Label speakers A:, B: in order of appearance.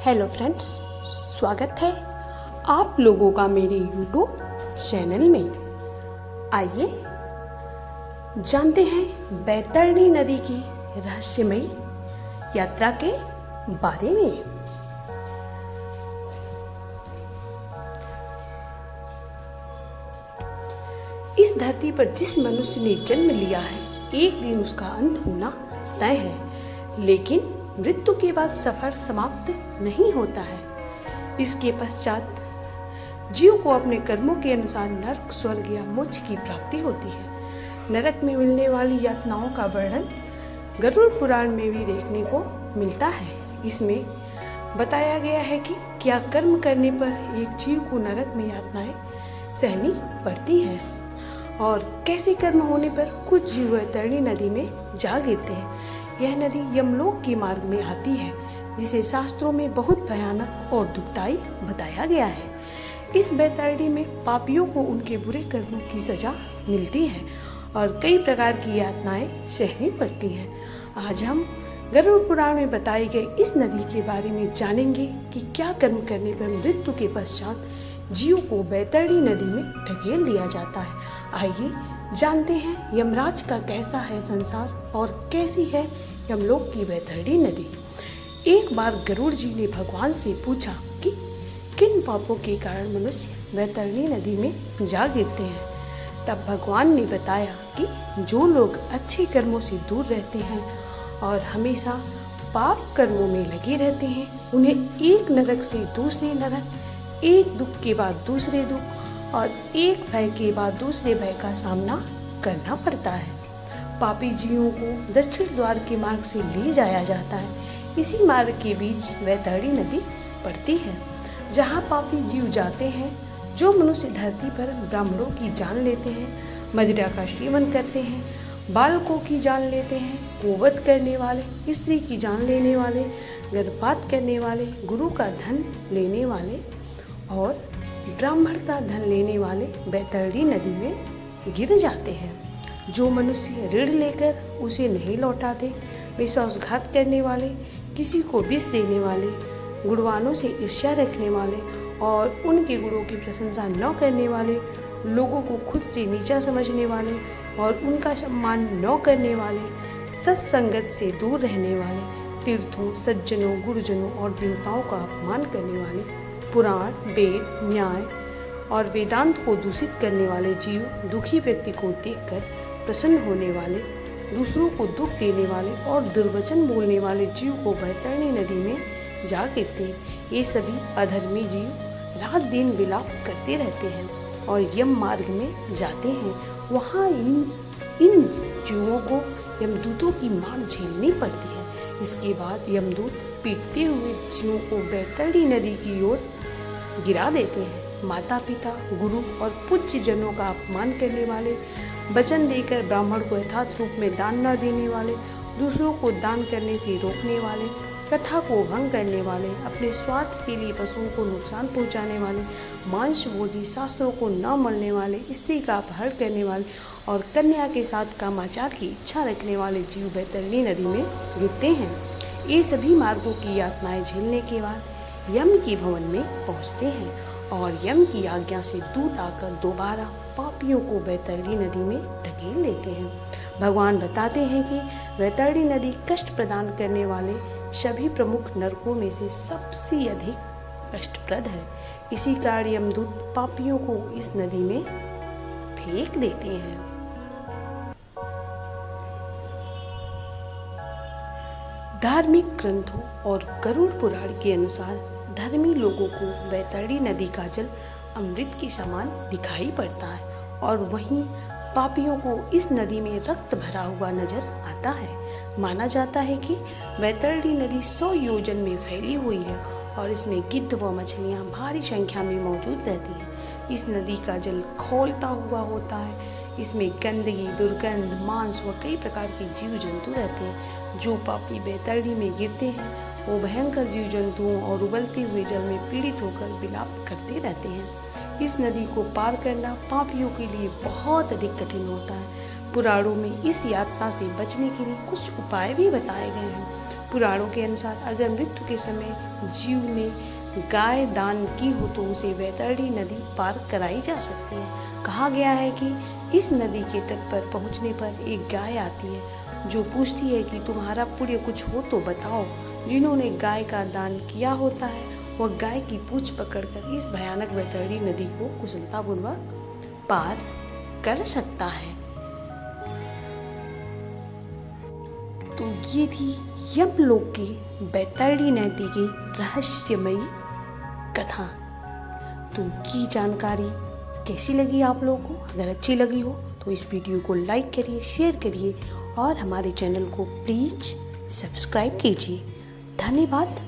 A: Hello friends, स्वागत है आप लोगों का मेरे YouTube चैनल में। आइए जानते हैं बैतरणी नदी की रहस्यमयी यात्रा के बारे में। इस धरती पर जिस मनुष्य ने जन्म लिया है, एक दिन उसका अंत होना तय है, लेकिन मृत्यु के बाद सफर समाप्त नहीं होता है। इसके पश्चात जीव को अपने कर्मों के अनुसार नरक, स्वर्ग या मोक्ष की प्राप्ति होती है। नरक में मिलने वाली यातनाओं का वर्णन गरुड़ पुराण में भी देखने को मिलता है। इसमें बताया गया है कि क्या कर्म करने पर एक जीव को नरक में यातनाएं सहनी पड़ती है और कैसे कर्म होने पर कुछ जीव बैतरणी नदी में जा गिरते हैं। यह नदी यमलोक के मार्ग में आती है, जिसे शास्त्रों में बहुत भयानक और दुखदायी बताया गया है। इस बैतरणी में पापियों को उनके बुरे कर्मों की सजा मिलती है और कई प्रकार की यातनाएं सहनी पड़ती हैं। आज हम गरुड़ पुराण में बताई गई इस नदी के बारे में जानेंगे कि क्या कर्म करने पर मृत्यु के पश्चात जीव को बैतरणी नदी में ढकेल दिया जाता है। आइए जानते हैं यमराज का कैसा है संसार और कैसी है यमलोक की बैतरणी नदी। एक बार गरुड़ जी ने भगवान से पूछा कि किन पापों के कारण मनुष्य बैतरणी नदी में जा गिरते हैं। तब भगवान ने बताया कि जो लोग अच्छे कर्मों से दूर रहते हैं और हमेशा पाप कर्मों में लगे रहते हैं, उन्हें एक नरक से दूसरे नरक, एक दुख के बाद दूसरे दुख और एक भय के बाद दूसरे भय का सामना करना पड़ता है। पापी जीवों को दक्षिण द्वार के मार्ग से ले जाया जाता है। इसी मार्ग के बीच बैतरणी नदी पड़ती है, जहाँ पापी जीव जाते हैं। जो मनुष्य धरती पर ब्राह्मणों की जान लेते हैं, मदिरा का सेवन करते हैं, बालकों की जान लेते हैं, गोवध करने वाले, स्त्री की जान लेने वाले, गर्भपात करने वाले, गुरु का धन लेने वाले और ब्राह्मण का धन लेने वाले बैतरणी नदी में गिर जाते हैं। जो मनुष्य ऋण लेकर उसे नहीं लौटाते, विश्वासघात करने वाले, किसी को विष देने वाले, गुणवानों से ईर्ष्या रखने वाले और उनके गुणों की प्रशंसा न करने वाले, लोगों को खुद से नीचा समझने वाले और उनका सम्मान न करने वाले, सत्संगत से दूर रहने वाले, तीर्थों, सज्जनों, गुरुजनों और देवताओं का अपमान करने वाले, पुराण, वेद, न्याय और वेदांत को दूषित करने वाले जीव, दुखी व्यक्ति को देखकर प्रसन्न होने वाले, दूसरों को दुख देने वाले और दुर्वचन बोलने वाले जीव को बैतरणी नदी में जा गिरते हैं। ये सभी अधर्मी जीव रात दिन विलाप करते रहते हैं और यम मार्ग में जाते हैं। वहाँ इन जीवों को यमदूतों की मार झेलनी पड़ती है। इसके बाद यमदूत पीटते हुए जीवों को बैतरणी नदी की ओर गिरा देते हैं। माता पिता, गुरु और पूज्य जनों का अपमान करने वाले, वचन देकर ब्राह्मण को यथार्थ रूप में दान न देने वाले, दूसरों को दान करने से रोकने वाले, कथा को भंग करने वाले, अपने स्वार्थ के लिए पशुओं को नुकसान पहुंचाने वाले, मांस भोजी, शास्त्रों को न मानने वाले, स्त्री का अपहरण करने वाले और कन्या के साथ कामाचार की इच्छा रखने वाले जीव बैतरणी नदी में गिरते हैं। ये सभी मार्गों की यातनाएं झेलने के बाद यम के भवन में पहुंचते हैं और यम की आज्ञा से दूत आकर दोबारा पापियों को बैतरणी नदी में ढकेल लेते हैं। भगवान बताते हैं कि बैतरणी नदी कष्ट प्रदान करने वाले सभी प्रमुख नरकों में से सबसे अधिक कष्टप्रद है। इसी कारण यमदूत पापियों को इस नदी में फेंक देते हैं। धार्मिक ग्रंथों और गरुड़ पुराण के अनुसार धर्मी लोगों को बैतरणी नदी का जल अमृत के समान दिखाई पड़ता है और वहीं पापियों को इस नदी में रक्त भरा हुआ नजर आता है। माना जाता है कि बैतरणी नदी 100 योजन में फैली हुई है और इसमें गिद्ध व मछलियाँ भारी संख्या में मौजूद रहती हैं। इस नदी का जल खौलता हुआ होता है। इसमें गंदगी, दुर्गंध, मांस व कई प्रकार के जीव जंतु रहते हैं। जो पापी बैतरणी में गिरते हैं वो भयंकर जीव जंतुओं और उबलते हुए जल में पीड़ित होकर विलाप करते रहते हैं। इस नदी को पार करना पापियों के लिए बहुत अधिक कठिन होता है। पुराणों में इस यातना से बचने के लिए कुछ उपाय भी बताए गए हैं। पुराणों के अनुसार अगर मृत्यु के समय जीव ने गाय दान की हो तो उसे वैतरणी नदी पार कराई जा सकती है। कहा गया है कि इस नदी के तट पर पहुंचने पर एक गाय आती है जो पूछती है कि तुम्हारा पुण्य कुछ हो तो बताओ। जिन्होंने गाय का दान किया होता है वह गाय की पूंछ पकड़कर इस भयानक वैतरणी नदी को कुशलतापूर्वक पार कर सकता है। तो ये थी यमलोक की वैतरणी नदी की रहस्यमयी कथा। तो ये जानकारी कैसी लगी आप लोगों को? अगर अच्छी लगी हो तो इस वीडियो को लाइक करिए, शेयर करिए और हमारे चैनल को प्लीज़ सब्सक्राइब कीजिए। धन्यवाद।